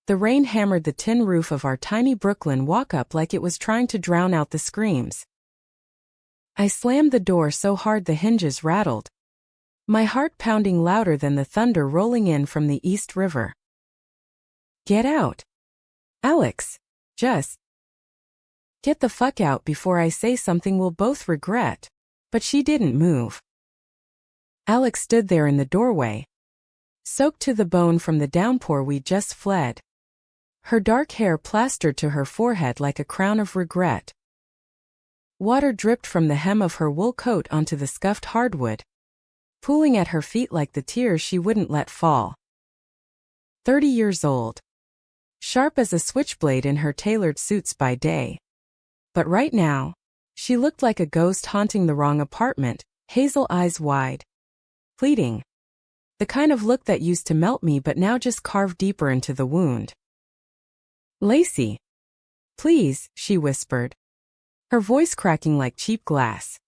The rain hammered the tin roof of our tiny Brooklyn walk-up like it was trying to drown out the screams. I slammed the door so hard the hinges rattled, my heart pounding louder than the thunder rolling in from the East River. "Get out. Alex. Just get the fuck out before I say something we'll both regret." But she didn't move. Alex stood there in the doorway, soaked to the bone from the downpour we'd just fled. Her dark hair plastered to her forehead like a crown of regret. Water dripped from the hem of her wool coat onto the scuffed hardwood, pooling at her feet like the tears she wouldn't let fall. 30 years old, sharp as a switchblade in her tailored suits by day. But right now, she looked like a ghost haunting the wrong apartment, hazel eyes wide, pleading. The kind of look that used to melt me but now just carved deeper into the wound. "Lacey. Please," she whispered, her voice cracking like cheap glass.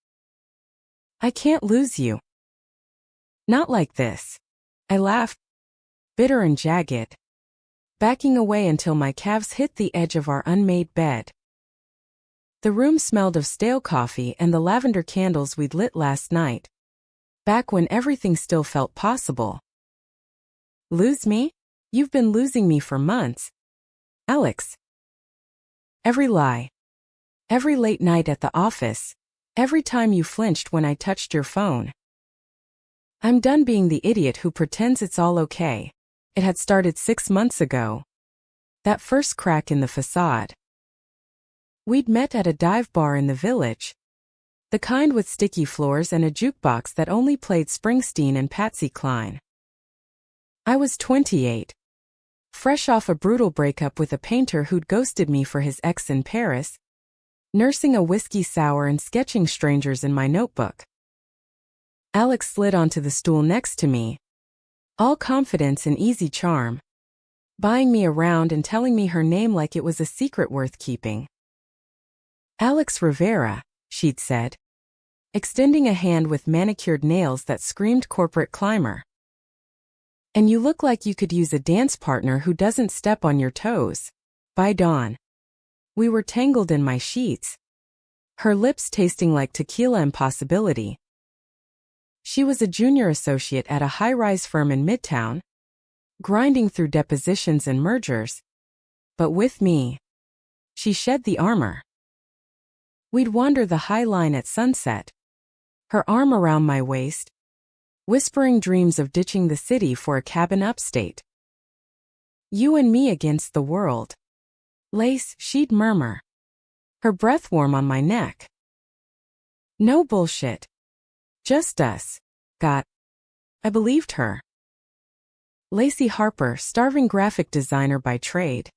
"I can't lose you." "Not like this." I laughed, bitter and jagged, backing away until my calves hit the edge of our unmade bed. The room smelled of stale coffee and the lavender candles we'd lit last night, back when everything still felt possible. "Lose me? You've been losing me for months, Alex." Every lie. Every late night at the office. Every time you flinched when I touched your phone. I'm done being the idiot who pretends it's all okay. It had started 6 months ago. That first crack in the facade. We'd met at a dive bar in the village. The kind with sticky floors and a jukebox that only played Springsteen and Patsy Cline. I was 28. Fresh off a brutal breakup with a painter who'd ghosted me for his ex in Paris, nursing a whiskey sour and sketching strangers in my notebook. Alex slid onto the stool next to me, all confidence and easy charm, buying me around and telling me her name like it was a secret worth keeping. "Alex Rivera," she'd said, extending a hand with manicured nails that screamed corporate climber. "And you look like you could use a dance partner who doesn't step on your toes." By dawn, we were tangled in my sheets, her lips tasting like tequila impossibility. She was a junior associate at a high-rise firm in Midtown, grinding through depositions and mergers. But with me, she shed the armor. We'd wander the High Line at sunset, her arm around my waist, whispering dreams of ditching the city for a cabin upstate. "You and me against the world. Lace," she'd murmur, her breath warm on my neck. "No bullshit. Just us." I believed her. Lacey Harper, starving graphic designer by trade,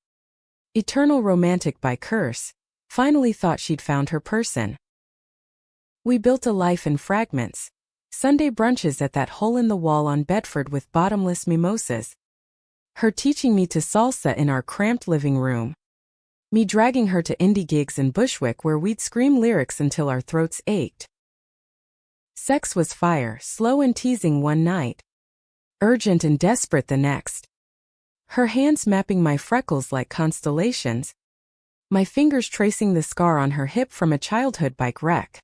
eternal romantic by curse, finally thought she'd found her person. We built a life in fragments. Sunday brunches at that hole-in-the-wall on Bedford with bottomless mimosas. Her teaching me to salsa in our cramped living room. Me dragging her to indie gigs in Bushwick where we'd scream lyrics until our throats ached. Sex was fire, slow and teasing one night, urgent and desperate the next. Her hands mapping my freckles like constellations, my fingers tracing the scar on her hip from a childhood bike wreck.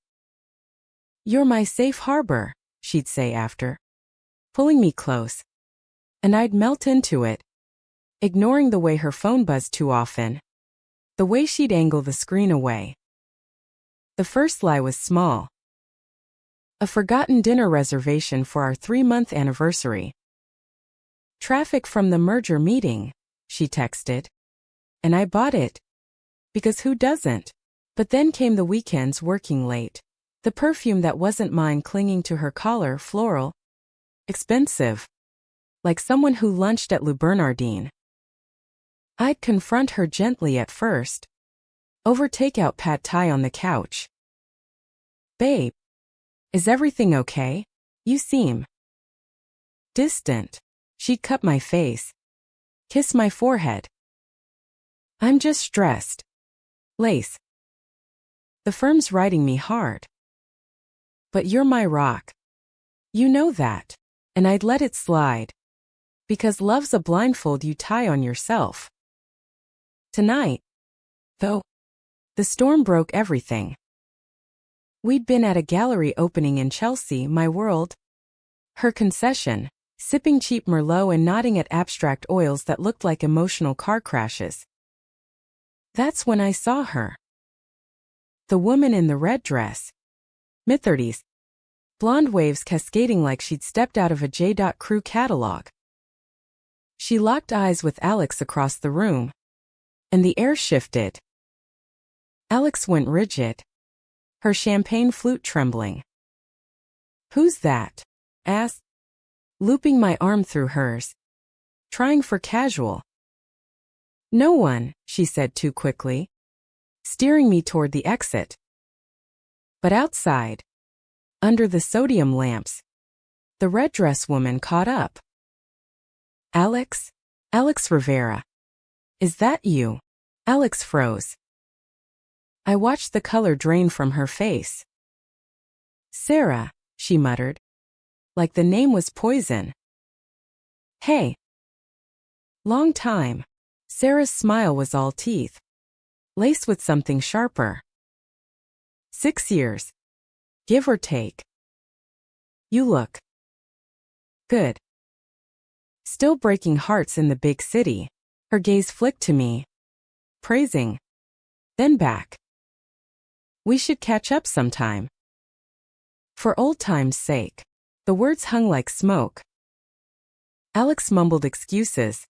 "You're my safe harbor," she'd say after, pulling me close. And I'd melt into it, ignoring the way her phone buzzed too often, the way she'd angle the screen away. The first lie was small. A forgotten dinner reservation for our 3-month anniversary. "Traffic from the merger meeting," she texted. And I bought it. Because who doesn't? But then came the weekends working late. The perfume that wasn't mine clinging to her collar, floral. Expensive. Like someone who lunched at Le Bernardin. I'd confront her gently at first. Over takeout pad thai on the couch. "Babe. Is everything okay? You seem distant." She'd cup my face, kiss my forehead. "I'm just stressed. Lace. The firm's riding me hard. But you're my rock. You know that." And I'd let it slide. Because love's a blindfold you tie on yourself. Tonight, though, the storm broke everything. We'd been at a gallery opening in Chelsea, my world. Her concession, sipping cheap Merlot and nodding at abstract oils that looked like emotional car crashes. That's when I saw her. The woman in the red dress. Mid-30s. Blonde waves cascading like she'd stepped out of a J. Crew catalog. She locked eyes with Alex across the room, and the air shifted. Alex went rigid, her champagne flute trembling. "Who's that?" asked, looping my arm through hers, trying for casual. "No one," she said too quickly, steering me toward the exit. But outside, under the sodium lamps, the red dress woman caught up. "Alex? Alex Rivera. Is that you?" Alex froze. I watched the color drain from her face. "Sarah," she muttered, like the name was poison. "Hey." Long time. Sarah's smile was all teeth, laced with something sharper. 6 years. Give or take. "You look good." Still breaking hearts in the big city, her gaze flicked to me, praising, then back. "We should catch up sometime." For old time's sake. The words hung like smoke. Alex mumbled excuses,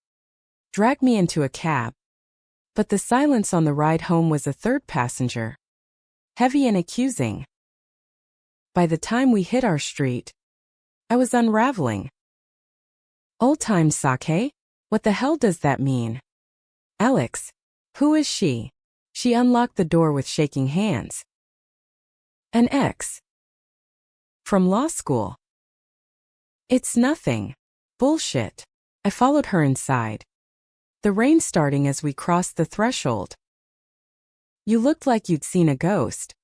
dragged me into a cab, but the silence on the ride home was a third passenger, heavy and accusing. By the time we hit our street, I was unraveling. "Old-time sake? What the hell does that mean?" "Alex. Who is she?" She unlocked the door with shaking hands. "An ex. From law school." "It's nothing." "Bullshit." I followed her inside, the rain starting as we crossed the threshold. "You looked like you'd seen a ghost."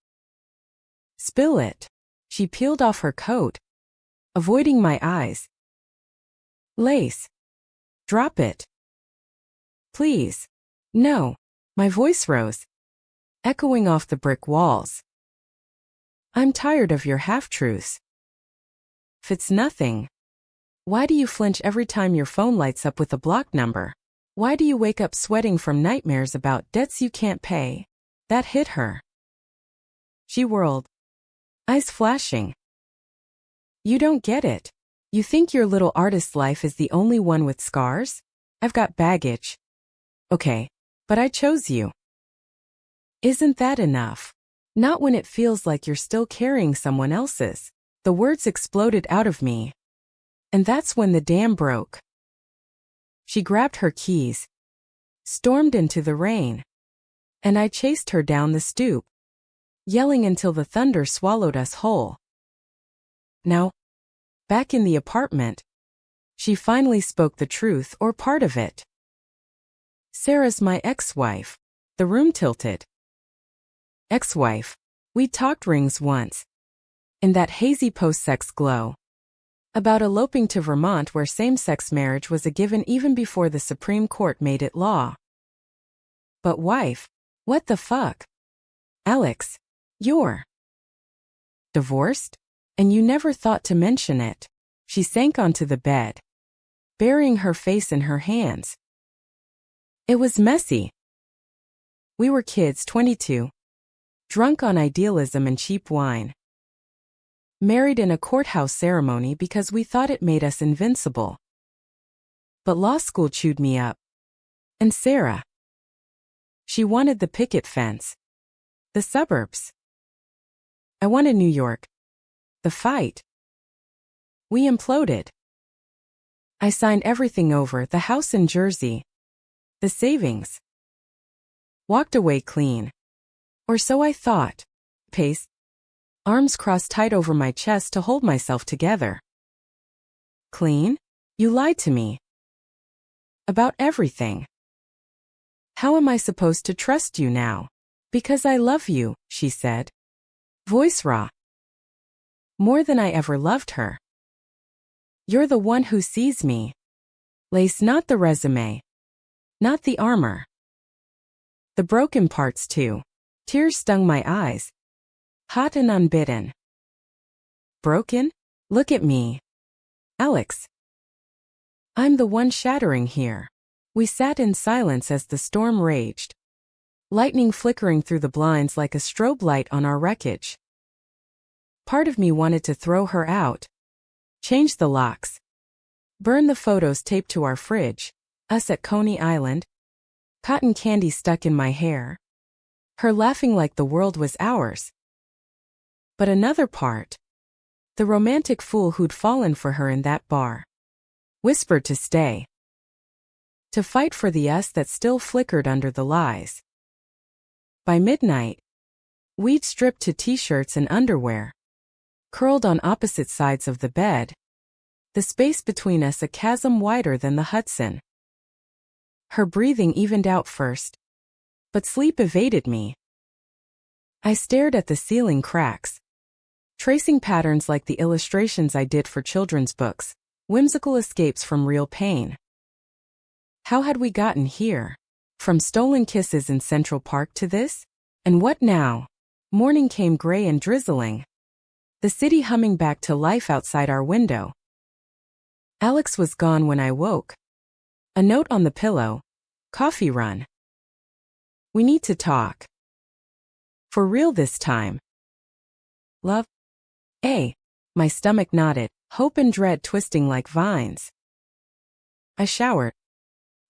"Spill it." She peeled off her coat, avoiding my eyes. "Lace. Drop it." "Please." "No." My voice rose, echoing off the brick walls. "I'm tired of your half-truths." "If it's nothing, why do you flinch every time your phone lights up with a block number? Why do you wake up sweating from nightmares about debts you can't pay?" That hit her. She whirled, eyes flashing. "You don't get it. You think your little artist's life is the only one with scars? I've got baggage." "Okay, but I chose you." "Isn't that enough? Not when it feels like you're still carrying someone else's." The words exploded out of me. And that's when the dam broke. She grabbed her keys, stormed into the rain, and I chased her down the stoop, yelling until the thunder swallowed us whole. Now, back in the apartment, she finally spoke the truth, or part of it. "Sarah's my ex-wife." The room tilted. Ex-wife. We'd talked rings once, in that hazy post-sex glow, about eloping to Vermont where same-sex marriage was a given even before the Supreme Court made it law. But wife? What the fuck? "Alex, you're divorced? And you never thought to mention it." She sank onto the bed, burying her face in her hands. "It was messy. We were kids, 22, drunk on idealism and cheap wine. Married in a courthouse ceremony because we thought it made us invincible. But law school chewed me up. And Sarah. She wanted the picket fence. The suburbs. I wanted New York. The fight. We imploded. I signed everything over, the house in Jersey, the savings. Walked away clean. Or so I thought. Pace. Arms crossed tight over my chest to hold myself together. Clean? You lied to me. About everything. How am I supposed to trust you now? Because I love you, she said. Voice raw. More than I ever loved her. You're the one who sees me. Lace, not the resume. Not the armor. The broken parts too. Tears stung my eyes. Hot and unbidden. Broken? Look at me. Alex. I'm the one shattering here. We sat in silence as the storm raged. Lightning flickering through the blinds like a strobe light on our wreckage. Part of me wanted to throw her out. Change the locks. Burn the photos taped to our fridge. Us at Coney Island. Cotton candy stuck in my hair. Her laughing like the world was ours. But another part. The romantic fool who'd fallen for her in that bar. Whispered to stay. To fight for the us that still flickered under the lies. By midnight, we'd stripped to t-shirts and underwear. Curled on opposite sides of the bed. The space between us a chasm wider than the Hudson. Her breathing evened out first. But sleep evaded me. I stared at the ceiling cracks. Tracing patterns like the illustrations I did for children's books. Whimsical escapes from real pain. How had we gotten here? From stolen kisses in Central Park to this? And what now? Morning came gray and drizzling. The city humming back to life outside our window. Alex was gone when I woke. A note on the pillow. Coffee run. We need to talk. For real this time. Love? My stomach knotted, hope and dread twisting like vines. I showered.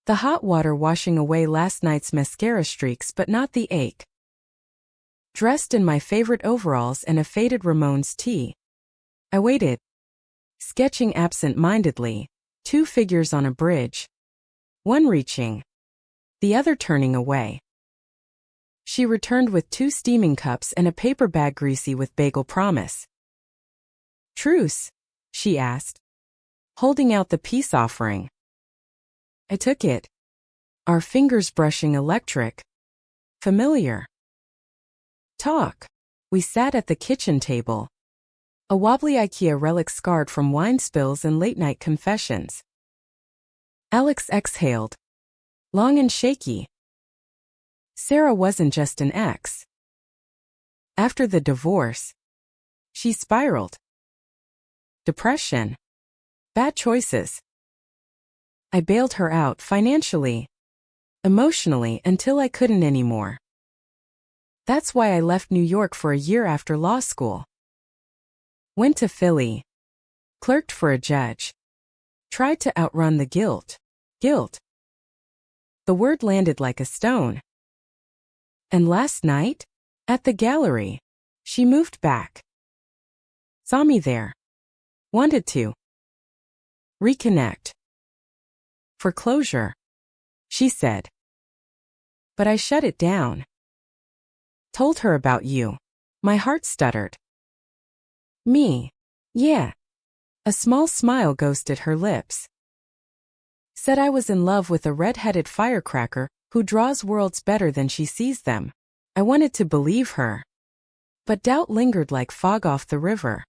The hot water washing away last night's mascara streaks but not the ache. Dressed in my favorite overalls and a faded Ramones tee. I waited. Sketching absent-mindedly, 2 figures on a bridge. One reaching. The other turning away. She returned with 2 steaming cups and a paper bag greasy with bagel promise. Truce? She asked, holding out the peace offering. I took it. Our fingers brushing electric. Familiar. Talk. We sat at the kitchen table. A wobbly IKEA relic scarred from wine spills and late-night confessions. Alex exhaled. Long and shaky. Sarah wasn't just an ex. After the divorce, she spiraled. Depression. Bad choices. I bailed her out financially, emotionally until I couldn't anymore. That's why I left New York for a year after law school. Went to Philly. Clerked for a judge. Tried to outrun the guilt. Guilt. The word landed like a stone. And last night, at the gallery, she moved back. Saw me there. Wanted to reconnect. For closure, she said. But I shut it down. Told her about you. My heart stuttered. Me. Yeah. A small smile ghosted her lips. Said I was in love with a red-headed firecracker who draws worlds better than she sees them. I wanted to believe her. But doubt lingered like fog off the river.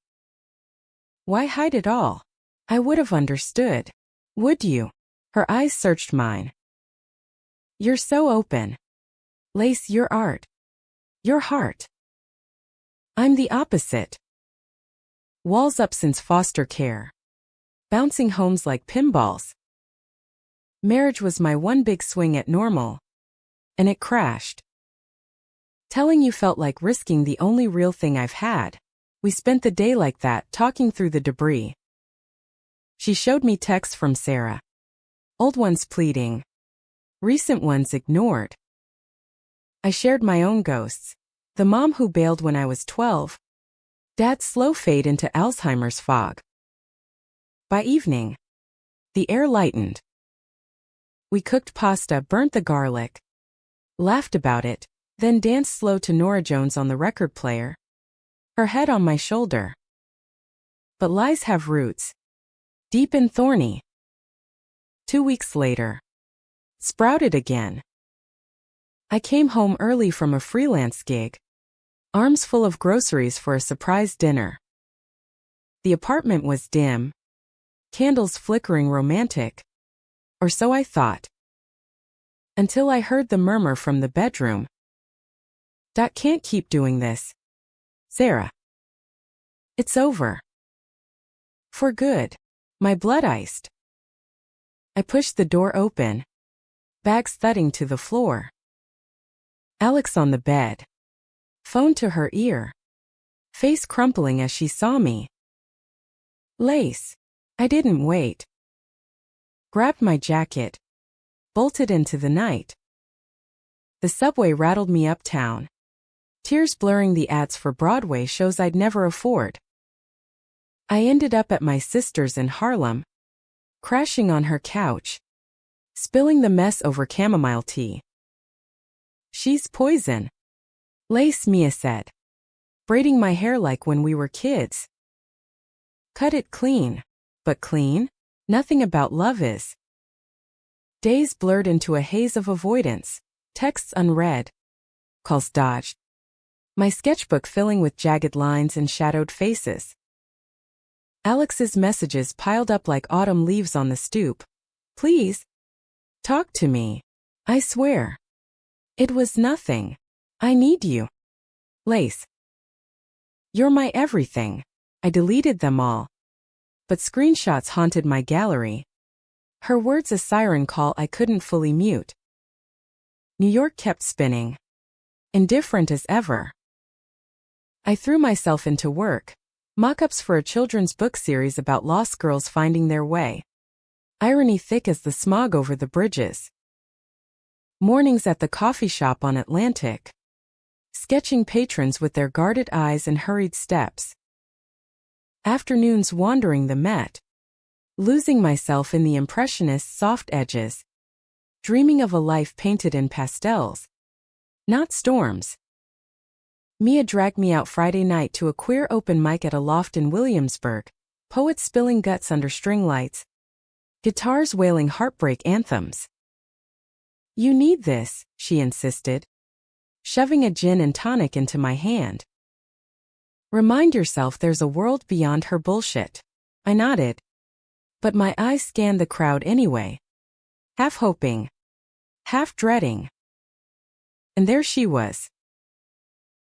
Why hide it all? I would have understood. Would you? Her eyes searched mine. You're so open. Lace your art. Your heart. I'm the opposite. Walls up since foster care. Bouncing homes like pinballs. Marriage was my one big swing at normal. And it crashed. Telling you felt like risking the only real thing I've had. We spent the day like that, talking through the debris. She showed me texts from Sarah. Old ones pleading. Recent ones ignored. I shared my own ghosts. The mom who bailed when I was 12. Dad's slow fade into Alzheimer's fog. By evening, the air lightened. We cooked pasta, burnt the garlic. Laughed about it, then danced slow to Norah Jones on the record player. Her head on my shoulder. But lies have roots. Deep and thorny. 2 weeks later. Sprouted again. I came home early from a freelance gig. Arms full of groceries for a surprise dinner. The apartment was dim. Candles flickering romantic. Or so I thought. until I heard the murmur from the bedroom. Can't keep doing this. Sarah. It's over. For good. My blood iced. I pushed the door open, bags thudding to the floor. Alex on the bed. Phone to her ear. Face crumpling as she saw me. Lace. I didn't wait. Grabbed my jacket. Bolted into the night. The subway rattled me uptown. Tears blurring the ads for Broadway shows I'd never afford. I ended up at my sister's in Harlem, crashing on her couch, spilling the mess over chamomile tea. She's poison. Lace, Mia said, braiding my hair like when we were kids. Cut it clean. But clean? Nothing about love is. Days blurred into a haze of avoidance, texts unread, calls dodged. My sketchbook filling with jagged lines and shadowed faces. Alex's messages piled up like autumn leaves on the stoop. Please. Talk to me. I swear. It was nothing. I need you. Lace. You're my everything. I deleted them all. But screenshots haunted my gallery. Her words a siren call I couldn't fully mute. New York kept spinning. Indifferent as ever. I threw myself into work. Mock-ups for a children's book series about lost girls finding their way. Irony thick as the smog over the bridges. Mornings at the coffee shop on Atlantic. Sketching patrons with their guarded eyes and hurried steps. Afternoons wandering the Met. Losing myself in the impressionist's soft edges. Dreaming of a life painted in pastels. Not storms. Mia dragged me out Friday night to a queer open mic at a loft in Williamsburg, poets spilling guts under string lights, guitars wailing heartbreak anthems. You need this, she insisted, shoving a gin and tonic into my hand. Remind yourself there's a world beyond her bullshit. I nodded. But my eyes scanned the crowd anyway. Half hoping. Half dreading. And there she was.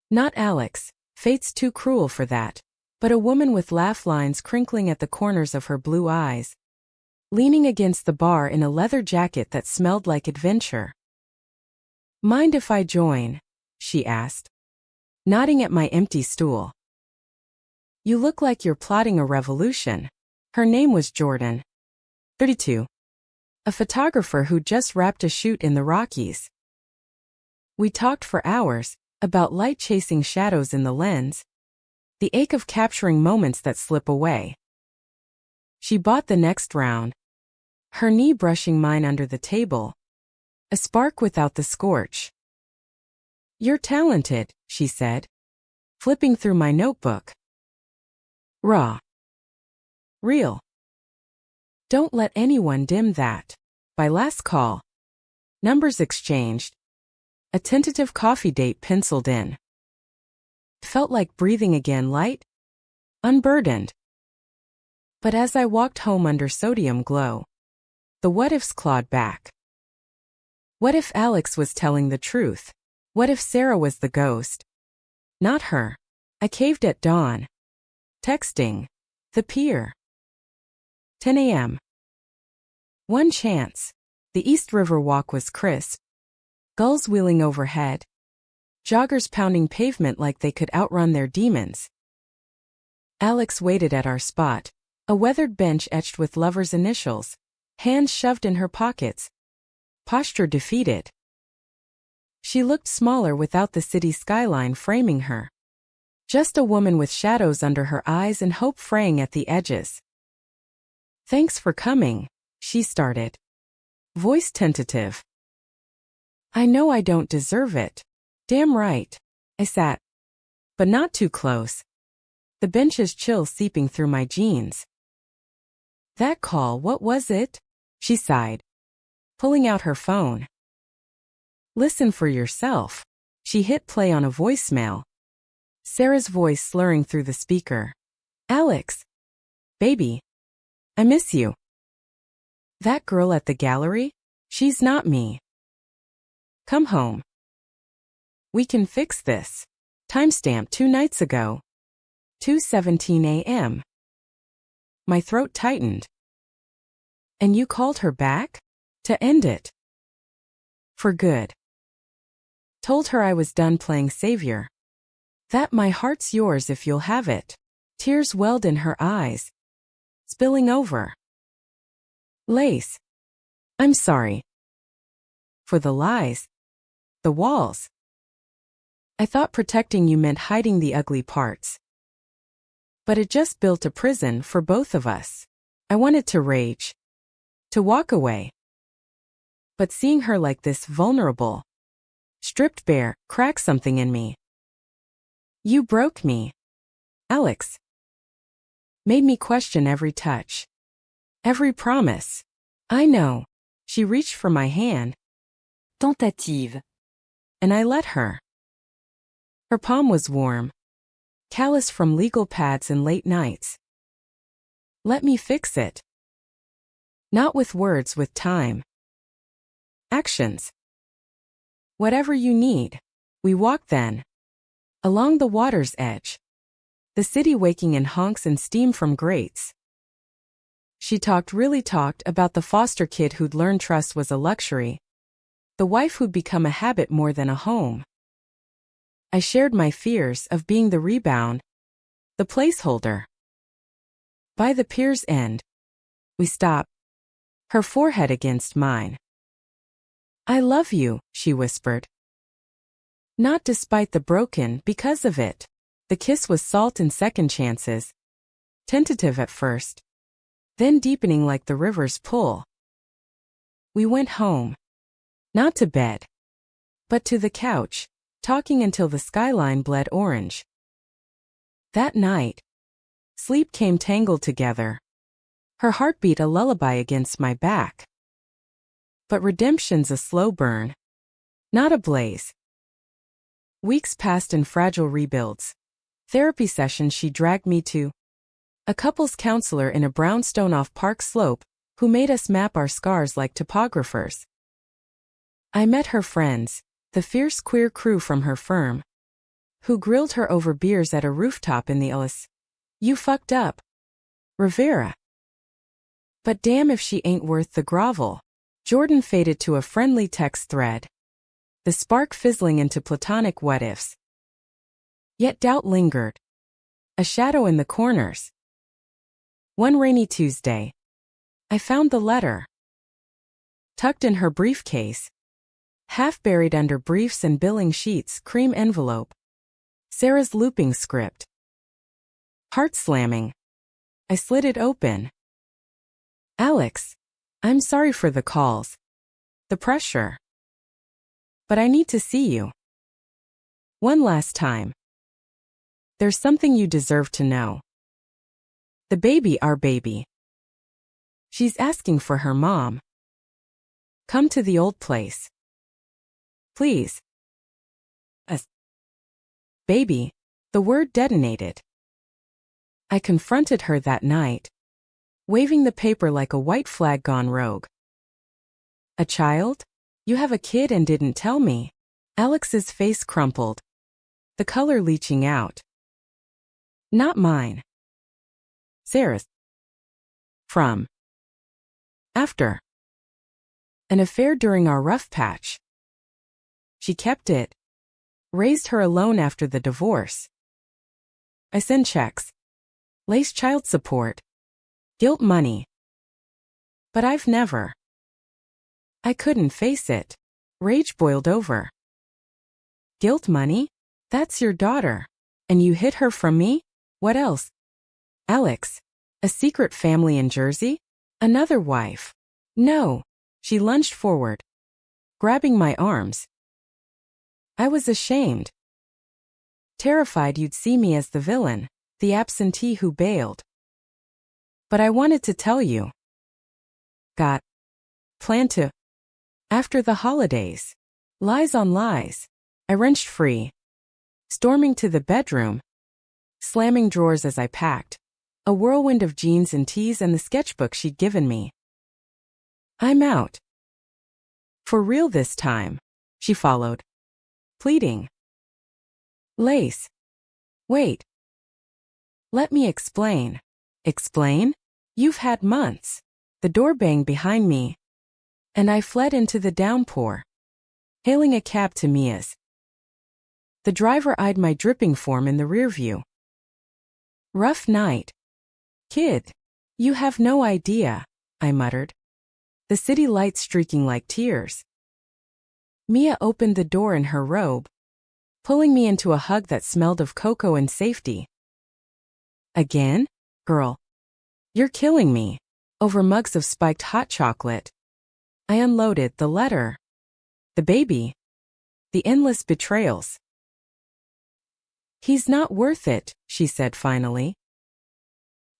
Not Alex, fate's too cruel for that, but a woman with laugh lines crinkling at the corners of her blue eyes, leaning against the bar in a leather jacket that smelled like adventure. Mind if I join? She asked, nodding at my empty stool. You look like you're plotting a revolution. Her name was Jordan. 32. A photographer who'd just wrapped a shoot in the Rockies. We talked for hours, about light chasing shadows in the lens, the ache of capturing moments that slip away. She bought the next round, her knee brushing mine under the table, a spark without the scorch. You're talented, she said, flipping through my notebook. Raw. Real. Don't let anyone dim that. By last call. Numbers exchanged. A tentative coffee date penciled in. Felt like breathing again, light, unburdened. But as I walked home under sodium glow, the what-ifs clawed back. What if Alex was telling the truth? What if Sarah was the ghost? Not her. I caved at dawn. Texting. The pier. 10 a.m. One chance. The East River walk was crisp. Gulls wheeling overhead. Joggers pounding pavement like they could outrun their demons. Alex waited at our spot, a weathered bench etched with lovers' initials, hands shoved in her pockets. Posture defeated. She looked smaller without the city skyline framing her. Just a woman with shadows under her eyes and hope fraying at the edges. Thanks for coming, she started. Voice tentative. I know I don't deserve it. Damn right. I sat. But not too close. The bench's chill seeping through my jeans. That call, what was it? She sighed, pulling out her phone. Listen for yourself. She hit play on a voicemail. Sarah's voice slurring through the speaker. Alex. Baby. I miss you. That girl at the gallery? She's not me. Come home. We can fix this. Timestamp 2 nights ago. 2:17 a.m. My throat tightened. And you called her back? To end it. For good. Told her I was done playing savior. That my heart's yours if you'll have it. Tears welled in her eyes. Spilling over. Lace. I'm sorry. For the lies. The walls. I thought protecting you meant hiding the ugly parts. But it just built a prison for both of us. I wanted to rage. To walk away. But seeing her like this, vulnerable, stripped bare, cracked something in me. You broke me, Alex. Made me question every touch. Every promise. I know. She reached for my hand. Tentative. And I let her. Her palm was warm. Callous from legal pads and late nights. Let me fix it. Not with words, with time. Actions. Whatever you need. We walked then. Along the water's edge. The city waking in honks and steam from grates. She really talked about the foster kid who'd learned trust was a luxury. The wife who'd become a habit more than a home. I shared my fears of being the rebound. The placeholder. By the pier's end. We stopped. Her forehead against mine. I love you, she whispered. Not despite the broken, because of it. The kiss was salt and second chances. Tentative at first. Then deepening like the river's pull. We went home. Not to bed. But to the couch, talking until the skyline bled orange. That night, sleep came tangled together. Her heartbeat a lullaby against my back. But redemption's a slow burn. Not a blaze. Weeks passed in fragile rebuilds. Therapy sessions she dragged me to. A couples counselor in a brownstone off Park Slope, who made us map our scars like topographers. I met her friends, the fierce queer crew from her firm, who grilled her over beers at a rooftop in the Ellis. You fucked up, Rivera. But damn if she ain't worth the grovel. Jordan faded to a friendly text thread. The spark fizzling into platonic what-ifs. Yet doubt lingered. A shadow in the corners. One rainy Tuesday, I found the letter. Tucked in her briefcase. Half buried under briefs and billing sheets, cream envelope. Sarah's looping script. Heart slamming. I slid it open. Alex, I'm sorry for the calls. The pressure. But I need to see you. One last time. There's something you deserve to know. The baby, our baby. She's asking for her mom. Come to the old place. Please. Baby. The word detonated. I confronted her that night, waving the paper like a white flag gone rogue. A child? You have a kid and didn't tell me. Alex's face crumpled. The color leaching out. Not mine. Sarah's. From. After. An affair during our rough patch. She kept it. Raised her alone after the divorce. I send checks. Lace child support. Guilt money. But I've never. I couldn't face it. Rage boiled over. Guilt money? That's your daughter. And you hid her from me? What else? Alex. A secret family in Jersey? Another wife. No. She lunged forward, grabbing my arms. I was ashamed. Terrified you'd see me as the villain, the absentee who bailed. But I wanted to tell you. Got. Planned to. After the holidays. Lies on lies. I wrenched free. Storming to the bedroom. Slamming drawers as I packed. A whirlwind of jeans and tees and the sketchbook she'd given me. I'm out. For real this time. She followed, pleading. Lace. Wait. Let me explain. Explain? You've had months. The door banged behind me, and I fled into the downpour, hailing a cab to Mia's. The driver eyed my dripping form in the rearview. Rough night. Kid. You have no idea, I muttered, the city lights streaking like tears. Mia opened the door in her robe, pulling me into a hug that smelled of cocoa and safety. Again? Girl. You're killing me. Over mugs of spiked hot chocolate. I unloaded the letter. The baby. The endless betrayals. He's not worth it, she said finally.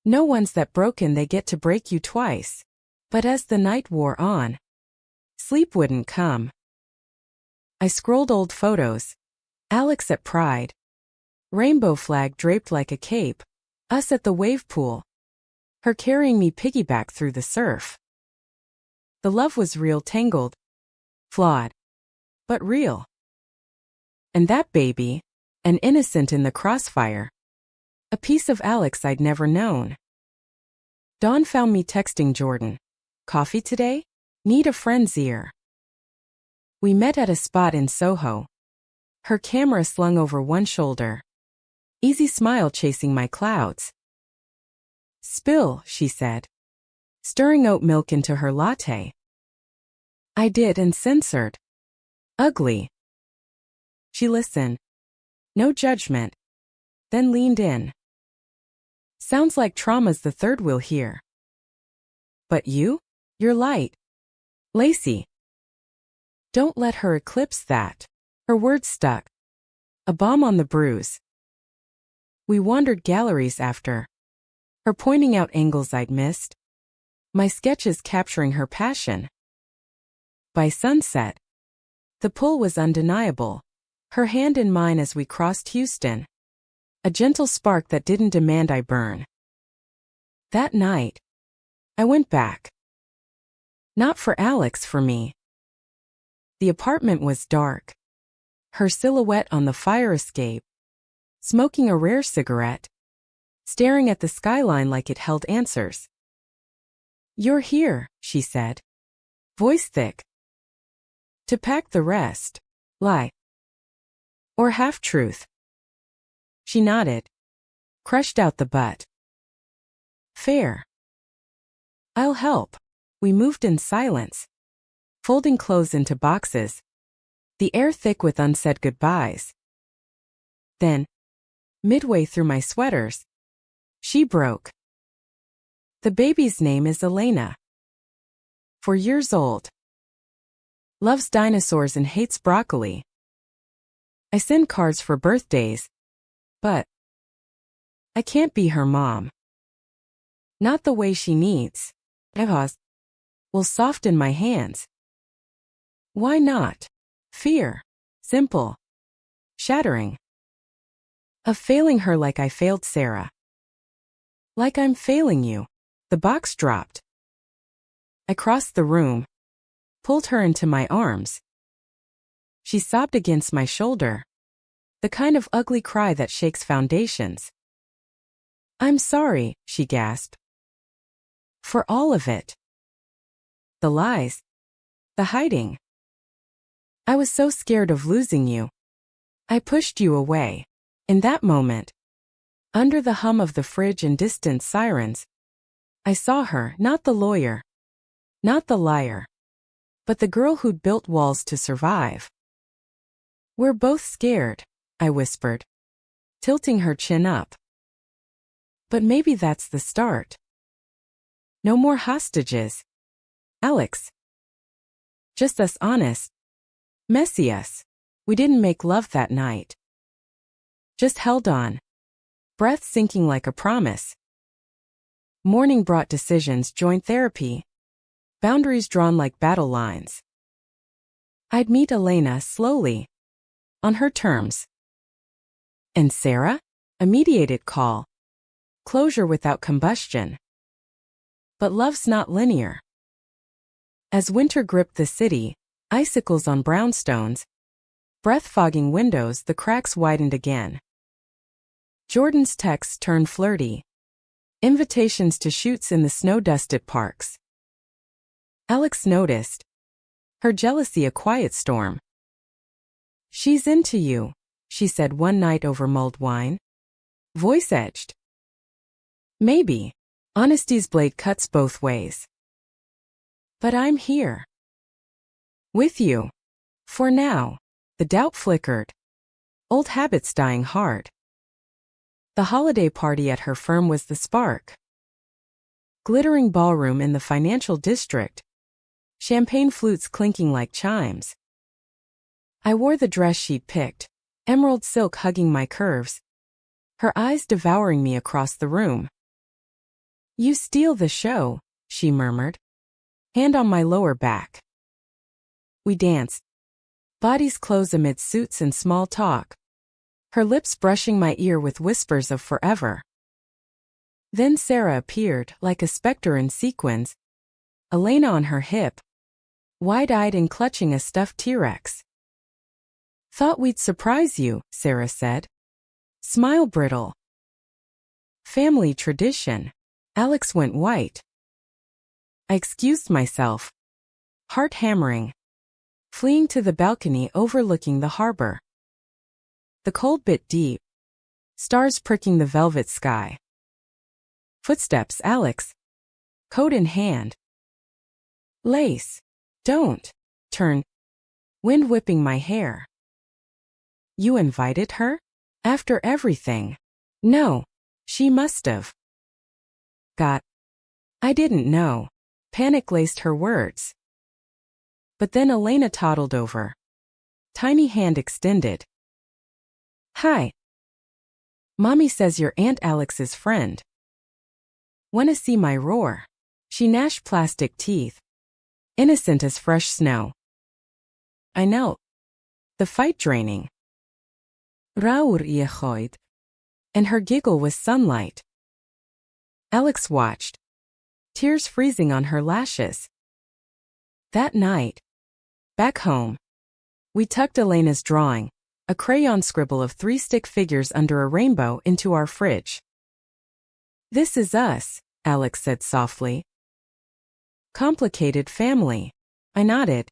No one's that broken they get to break you twice. But as the night wore on, sleep wouldn't come. I scrolled old photos. Alex at Pride. Rainbow flag draped like a cape. Us at the wave pool. Her carrying me piggyback through the surf. The love was real, tangled. Flawed. But real. And that baby, an innocent in the crossfire. A piece of Alex I'd never known. Dawn found me texting Jordan. Coffee today? Need a friend's ear. We met at a spot in Soho. Her camera slung over one shoulder. Easy smile chasing my clouds. Spill, she said, stirring oat milk into her latte. I did and censored. Ugly. She listened. No judgment. Then leaned in. Sounds like trauma's the third wheel here. But you're light. Lacy. Don't let her eclipse that. Her words stuck. A balm on the bruise. We wandered galleries after. Her pointing out angles I'd missed. My sketches capturing her passion. By sunset, the pull was undeniable. Her hand in mine as we crossed Houston. A gentle spark that didn't demand I burn. That night, I went back. Not for Alex, for me. The apartment was dark. Her silhouette on the fire escape. Smoking a rare cigarette. Staring at the skyline like it held answers. You're here, she said. Voice thick. To pack the rest. Lie. Or half-truth. She nodded. Crushed out the butt. Fair. I'll help. We moved in silence. Folding clothes into boxes. The air thick with unsaid goodbyes. Then, midway through my sweaters, she broke. The baby's name is Elena. 4 years old. Loves dinosaurs and hates broccoli. I send cards for birthdays, but I can't be her mom. Not the way she needs. Will soften my hands. Why not? Fear. Simple. Shattering. Of failing her like I failed Sarah. Like I'm failing you. The box dropped. I crossed the room. Pulled her into my arms. She sobbed against my shoulder. The kind of ugly cry that shakes foundations. I'm sorry, she gasped. For all of it. The lies. The hiding. I was so scared of losing you. I pushed you away. In that moment, under the hum of the fridge and distant sirens, I saw her, not the lawyer, not the liar, but the girl who'd built walls to survive. We're both scared, I whispered, tilting her chin up. But maybe that's the start. No more hostages. Alex. Just us honest. Messy us. We didn't make love that night. Just held on. Breath sinking like a promise. Morning brought decisions, joint therapy. Boundaries drawn like battle lines. I'd meet Elena slowly. On her terms. And Sarah? A mediated call. Closure without combustion. But love's not linear. As winter gripped the city, Icicles on brownstones. Breath-fogging windows, the cracks widened again. Jordan's texts turned flirty. Invitations to shoots in the snow-dusted parks. Alex noticed. Her jealousy a quiet storm. "She's into you," she said one night over mulled wine. Voice edged. "Maybe. Honesty's blade cuts both ways. But I'm here. With you. For now." The doubt flickered. Old habits dying hard. The holiday party at her firm was the spark. Glittering ballroom in the financial district. Champagne flutes clinking like chimes. I wore the dress she'd picked, emerald silk hugging my curves. Her eyes devouring me across the room. "You steal the show," she murmured. Hand on my lower back. We danced. Bodies close amid suits and small talk. Her lips brushing my ear with whispers of forever. Then Sarah appeared, like a specter in sequins. Elena on her hip. Wide-eyed and clutching a stuffed T-Rex. "Thought we'd surprise you," Sarah said. Smile brittle. Family tradition. Alex went white. I excused myself. Heart hammering. Fleeing to the balcony overlooking the harbor. The cold bit deep. Stars pricking the velvet sky. Footsteps, Alex. Coat in hand. Lace. Don't. Turn. Wind whipping my hair. "You invited her? After everything?" "No. She must've." "Got." I didn't know. Panic laced her words. But then Elena toddled over. Tiny hand extended. "Hi. Mommy says you're Aunt Alex's friend. Wanna see my roar?" She gnashed plastic teeth. Innocent as fresh snow. I knelt. The fight draining. "Raur iechoid." And her giggle was sunlight. Alex watched. Tears freezing on her lashes. That night. Back home. We tucked Elena's drawing, a crayon scribble of 3 stick figures under a rainbow, into our fridge. "This is us," Alex said softly. "Complicated family." I nodded,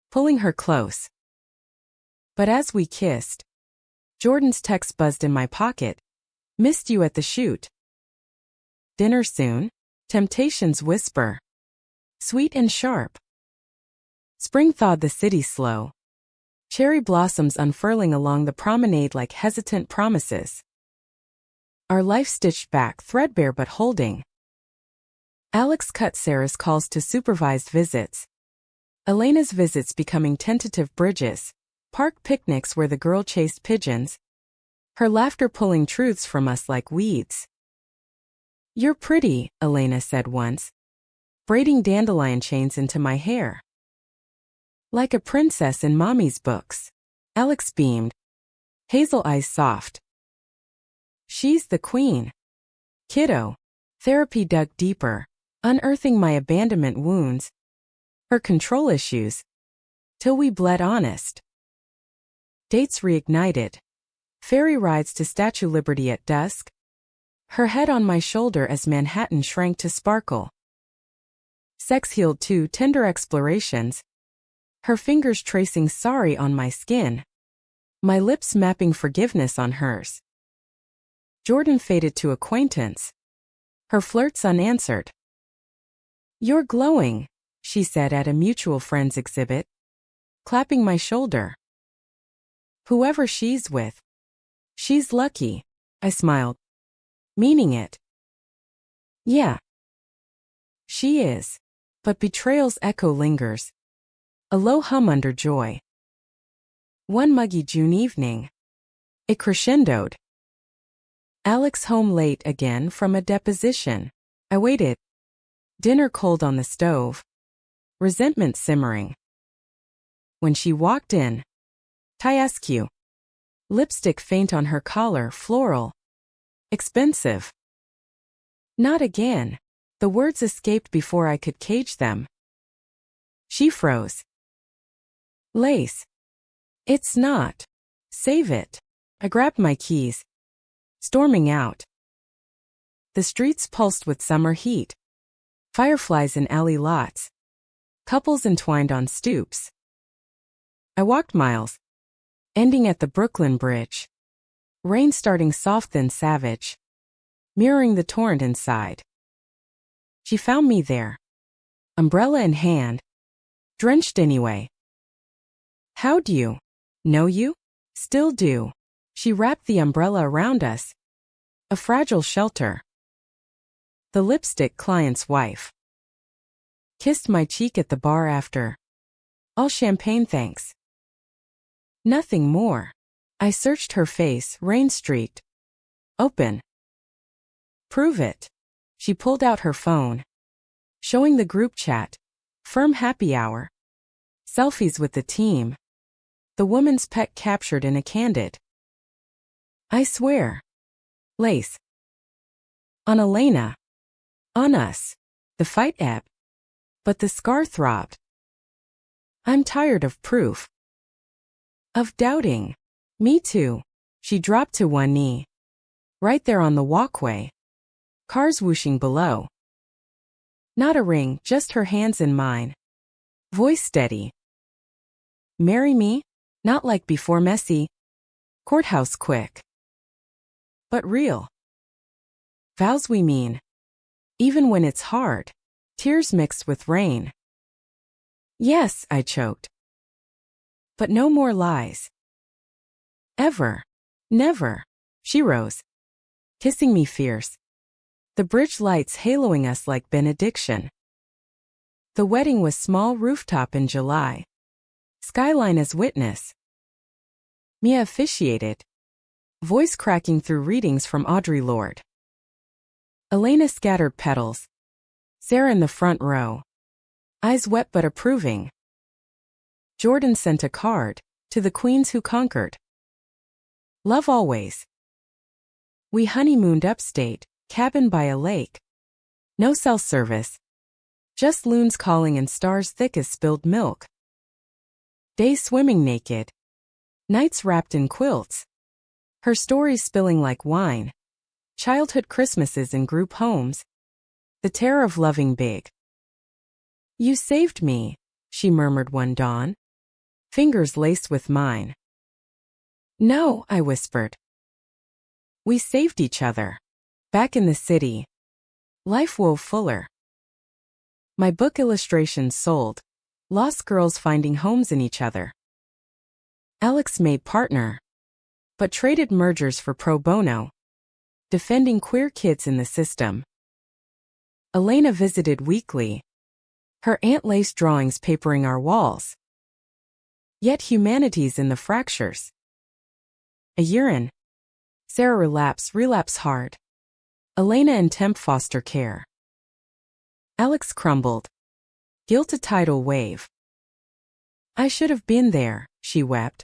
pulling her close. But as we kissed, Jordan's text buzzed in my pocket. "Missed you at the shoot. Dinner soon?" Temptation's whisper. Sweet and sharp. Spring thawed the city slow. Cherry blossoms unfurling along the promenade like hesitant promises. Our life stitched back, threadbare but holding. Alex cut Sarah's calls to supervised visits. Elena's visits becoming tentative bridges. Park picnics where the girl chased pigeons. Her laughter pulling truths from us like weeds. "You're pretty," Elena said once, braiding dandelion chains into my hair. "Like a princess in Mommy's books." Alex beamed. Hazel eyes soft. "She's the queen." Kiddo. Therapy dug deeper, unearthing my abandonment wounds. Her control issues. Till we bled honest. Dates reignited. Ferry rides to Statue Liberty at dusk. Her head on my shoulder as Manhattan shrank to sparkle. Sex healed too, tender explorations. Her fingers tracing sorry on my skin. My lips mapping forgiveness on hers. Jordan faded to acquaintance. Her flirts unanswered. "You're glowing," she said at a mutual friend's exhibit, clapping my shoulder. "Whoever she's with. She's lucky," I smiled. Meaning it. "Yeah. She is." But betrayal's echo lingers. A low hum under joy. One muggy June evening. It crescendoed. Alex home late again from a deposition. I waited. Dinner cold on the stove. Resentment simmering. When she walked in. Tiescu. Lipstick faint on her collar, floral. Expensive. "Not again." The words escaped before I could cage them. She froze. Lace. It's not. Save it. I grabbed my keys, storming out. The streets pulsed with summer heat. Fireflies in alley lots. Couples entwined on stoops. I walked miles, ending at the Brooklyn Bridge. Rain starting soft then savage, mirroring the torrent inside. She found me there, umbrella in hand, drenched anyway. How'd you? Know you? Still do. She wrapped the umbrella around us, a fragile shelter. The lipstick client's wife kissed my cheek at the bar after. All champagne, thanks. Nothing more. I searched her face, rain-streaked. Open. Prove it. She pulled out her phone, showing the group chat. Firm happy hour. Selfies with the team. The woman's pet captured in a candid. I swear. Lace. On Elena. On us. The fight ebbed. But the scar throbbed. I'm tired of proof. Of doubting. Me too. She dropped to one knee. Right there on the walkway. Cars whooshing below. Not a ring, just her hands in mine. Voice steady. Marry me? Not like before, messy. Courthouse quick. But real. Vows we mean. Even when it's hard. Tears mixed with rain. Yes, I choked. But no more lies. Ever. Never. She rose, kissing me fierce. The bridge lights haloing us like benediction. The wedding was small rooftop in July. Skyline as witness. Mia officiated, voice cracking through readings from Audre Lorde. Elena scattered petals. Sarah in the front row, eyes wet but approving. Jordan sent a card to the queens who conquered. Love always. We honeymooned upstate, cabin by a lake. No cell service. Just loons calling and stars thick as spilled milk. Days swimming naked. Nights wrapped in quilts. Her stories spilling like wine. Childhood Christmases in group homes. The terror of loving big. You saved me, she murmured one dawn. Fingers laced with mine. No, I whispered. We saved each other. Back in the city. Life wove fuller. My book illustrations sold. Lost girls finding homes in each other. Alex made partner. But traded mergers for pro bono. Defending queer kids in the system. Elena visited weekly. Her aunt-lace drawings papering our walls. Yet humanity's in the fractures. A year in. Sarah relapse hard. Elena in temp foster care. Alex crumbled. Guilt a tidal wave. I should have been there, she wept.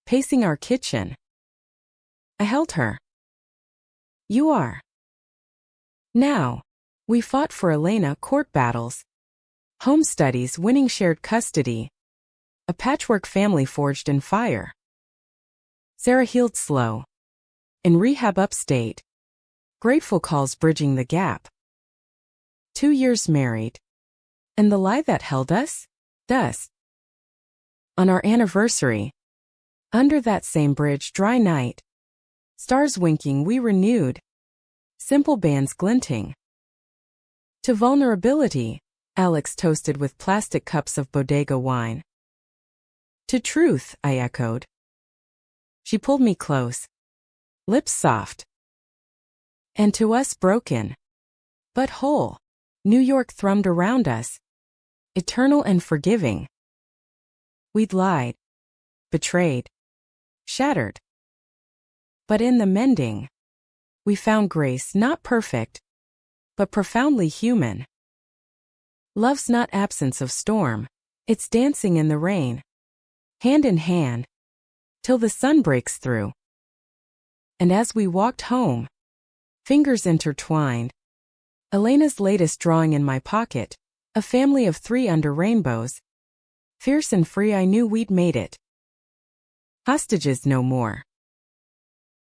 Pacing our kitchen. I held her. You are. Now. We fought for Elena, court battles. Home studies winning shared custody. A patchwork family forged in fire. Sarah healed slow. In rehab upstate. Grateful calls bridging the gap. 2 years married. And the lie that held us? Dust. On our anniversary. Under that same bridge, dry night. Stars winking, we renewed. Simple bands glinting. To vulnerability, Alex toasted with plastic cups of bodega wine. To truth, I echoed. She pulled me close. Lips soft. And to us broken. But whole. New York thrummed around us. Eternal and forgiving. We'd lied. Betrayed. Shattered. But in the mending, we found grace, not perfect, but profoundly human. Love's not absence of storm, it's dancing in the rain. Hand in hand, till the sun breaks through. And as we walked home, fingers intertwined, Elena's latest drawing in my pocket, a family of 3 under rainbows, Fierce and free, I knew we'd made it. Hostages no more.